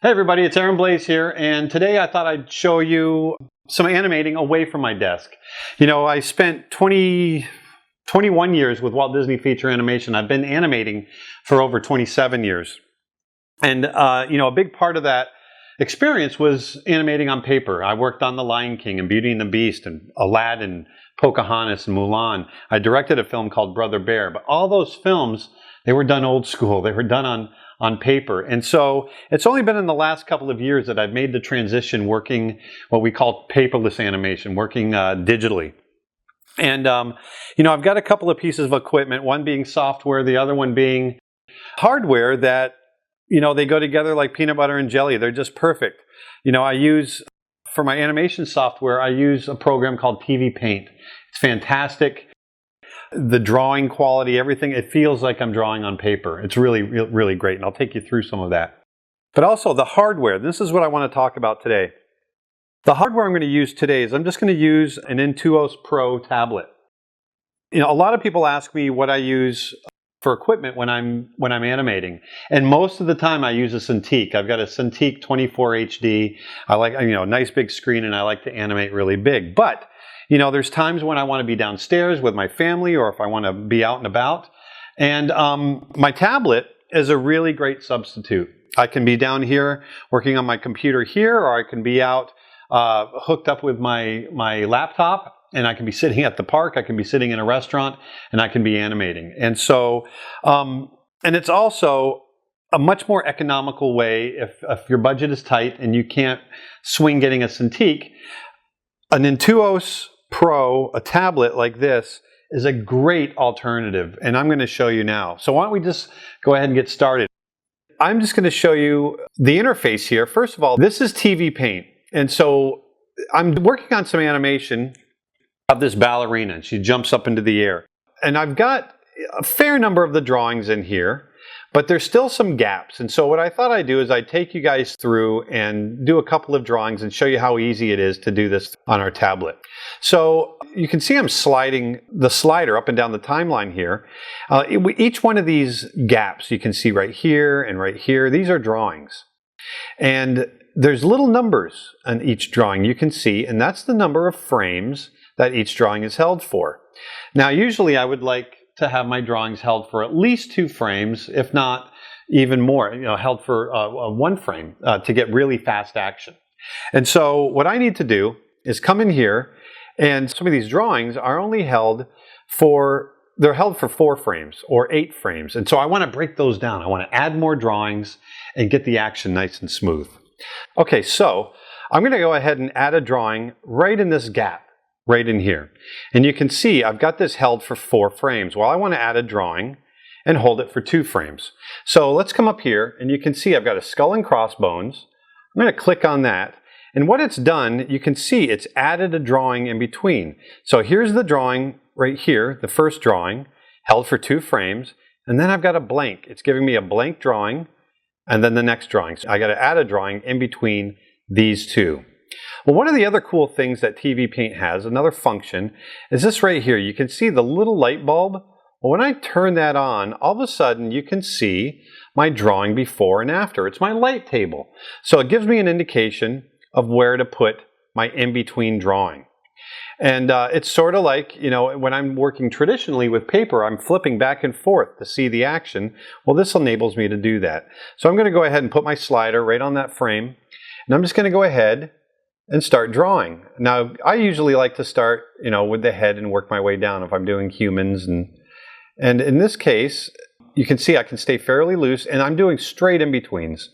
Hey everybody, it's Blaise here, and today I thought I'd show you some animating away from my desk. You know, I spent 21 years with Walt Disney Feature Animation. I've been animating for over 27 years. And, you know, a big part of that experience was animating on paper. I worked on The Lion King and Beauty and the Beast and Aladdin, Pocahontas and Mulan. I directed a film called Brother Bear, but all those films, they were done old school. They were done on paper. And so it's only been in the last couple of years that I've made the transition working what we call paperless animation, working digitally. And, you know, I've got a couple of pieces of equipment, one being software, the other one being hardware that, you know, they go together like peanut butter and jelly. They're just perfect. You know, for my animation software, I use a program called TV Paint. It's fantastic. The drawing quality, everything, it feels like I'm drawing on paper. It's really, really great, and I'll take you through some of that. But also the hardware, this is what I want to talk about today. The hardware I'm going to use today is I'm just going to use an Intuos Pro tablet. You know, a lot of people ask me what I use for equipment when I'm animating, and most of the time I use a Cintiq. I've got a Cintiq 24 HD. I like, you know, a nice big screen, and I like to animate really big. But you know, there's times when I want to be downstairs with my family, or if I want to be out and about. And my tablet is a really great substitute. I can be down here working on my computer here, or I can be out hooked up with my laptop, and I can be sitting at the park, I can be sitting in a restaurant, and I can be animating. And so, and it's also a much more economical way if your budget is tight and you can't swing getting a Cintiq. An Intuos Pro, a tablet like this, is a great alternative, and I'm going to show you now. So why don't we just go ahead and get started. I'm just going to show you the interface here. First of all, this is TV Paint, and so I'm working on some animation of this ballerina, and she jumps up into the air. And I've got a fair number of the drawings in here, but there's still some gaps. And so what I thought I'd do is I'd take you guys through and do a couple of drawings and show you how easy it is to do this on our tablet. So you can see I'm sliding the slider up and down the timeline here. Each one of these gaps you can see right here and right here, these are drawings. And there's little numbers on each drawing you can see, and that's the number of frames that each drawing is held for. Now usually I would like to have my drawings held for at least 2 frames, if not even more, you know, held for 1 frame to get really fast action. And so what I need to do is come in here, and some of these drawings are only held for, they're held for 4 frames or 8 frames. And so I want to break those down. I want to add more drawings and get the action nice and smooth. Okay, so I'm going to go ahead and add a drawing right in this gap. Right in here. And you can see I've got this held for 4 frames. Well, I want to add a drawing and hold it for 2 frames. So let's come up here, and you can see I've got a skull and crossbones. I'm going to click on that. And what it's done, you can see it's added a drawing in between. So here's the drawing right here, the first drawing, held for 2 frames. And then I've got a blank. It's giving me a blank drawing, and then the next drawing. So I got to add a drawing in between these 2. Well, one of the other cool things that TV Paint has, another function, is this right here. You can see the little light bulb. Well, when I turn that on, all of a sudden you can see my drawing before and after. It's my light table. So it gives me an indication of where to put my in-between drawing. And it's sort of like, you know, when I'm working traditionally with paper, I'm flipping back and forth to see the action. Well, this enables me to do that. So I'm going to go ahead and put my slider right on that frame. And I'm just going to go ahead and start drawing. Now, I usually like to start, you know, with the head and work my way down if I'm doing humans. And in this case, you can see I can stay fairly loose, and I'm doing straight in-betweens.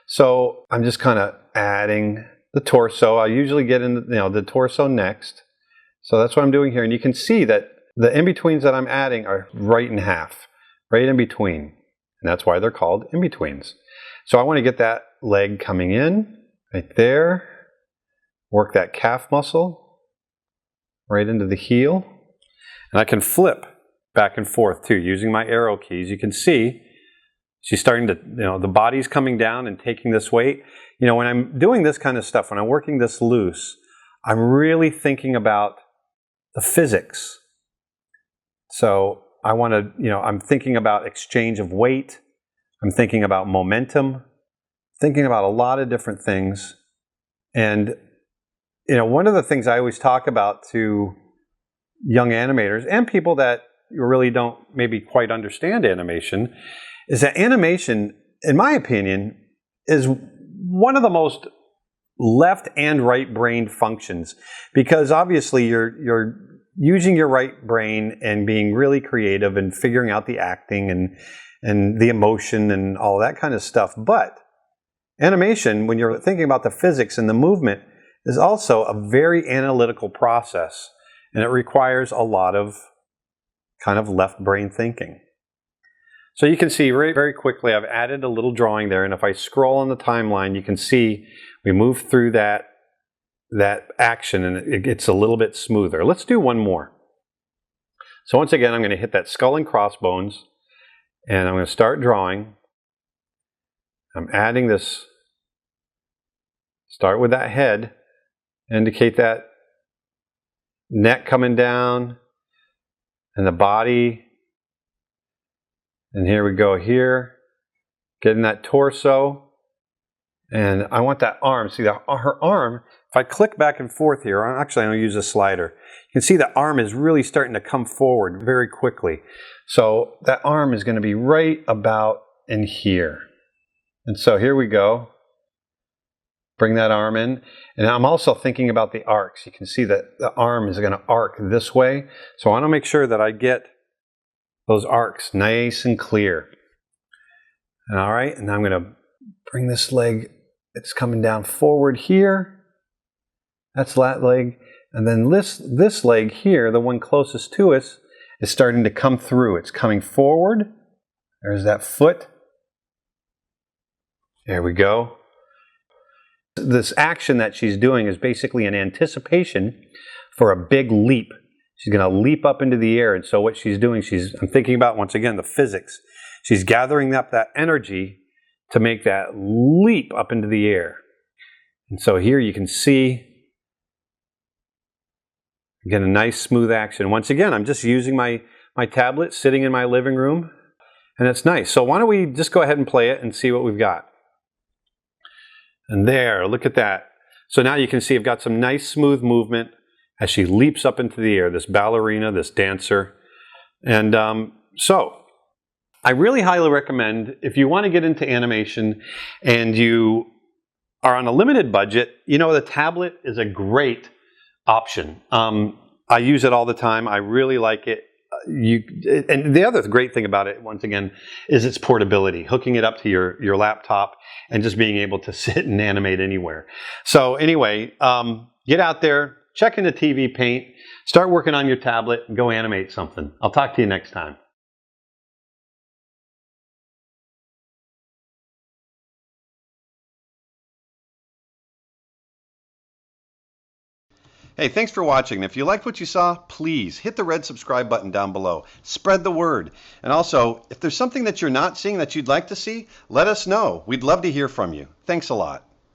So I'm just kind of adding the torso. I usually get in, the torso next. So that's what I'm doing here. And you can see that the in-betweens that I'm adding are right in half, right in between. And that's why they're called in-betweens. So I want to get that leg coming in right there. Work that calf muscle right into the heel. And I can flip back and forth too using my arrow keys. You can see she's starting to, you know, the body's coming down and taking this weight. You know, when I'm doing this kind of stuff, when I'm working this loose, I'm really thinking about the physics. So I want to, you know, I'm thinking about exchange of weight. I'm thinking about momentum. thinking about a lot of different things. And, you know, one of the things I always talk about to young animators and people that really don't maybe quite understand animation is that animation, in my opinion, is one of the most left and right brain functions, because obviously you're using your right brain and being really creative and figuring out the acting and the emotion and all that kind of stuff. But animation, when you're thinking about the physics and the movement, is also a very analytical process, and it requires a lot of kind of left brain thinking. So you can see very quickly I've added a little drawing there, and if I scroll on the timeline, you can see we move through that action and it gets a little bit smoother. Let's do one more. So once again, I'm going to hit that skull and crossbones, and I'm going to start drawing. I'm adding this, start with that head, indicate that neck coming down, and the body. And here we go here, getting that torso. And I want that arm. See, her arm, if I click back and forth here, actually I'm going to use a slider. You can see the arm is really starting to come forward very quickly. So that arm is going to be right about in here. And so here we go. Bring that arm in. And I'm also thinking about the arcs. You can see that the arm is going to arc this way. So I want to make sure that I get those arcs nice and clear. All right, and I'm going to bring this leg, it's coming down forward here. That's that leg. And then this leg here, the one closest to us, is starting to come through. It's coming forward. There's that foot. There we go. This action that she's doing is basically an anticipation for a big leap. She's going to leap up into the air. And so what she's doing, I'm thinking about, once again, the physics. She's gathering up that energy to make that leap up into the air. And so here you can see, again, a nice smooth action. Once again, I'm just using my tablet, sitting in my living room, and it's nice. So why don't we just go ahead and play it and see what we've got. And there, look at that. So now you can see I've got some nice smooth movement as she leaps up into the air, this ballerina, this dancer. And so I really highly recommend, if you want to get into animation and you are on a limited budget, you know, the tablet is a great option. I use it all the time. I really like it. And the other great thing about it, once again, is its portability. Hooking it up to your laptop and just being able to sit and animate anywhere. So anyway, get out there, check into TV Paint, start working on your tablet, and go animate something. I'll talk to you next time. Hey, thanks for watching. If you liked what you saw, please hit the red subscribe button down below. Spread the word. And also, if there's something that you're not seeing that you'd like to see, let us know. We'd love to hear from you. Thanks a lot.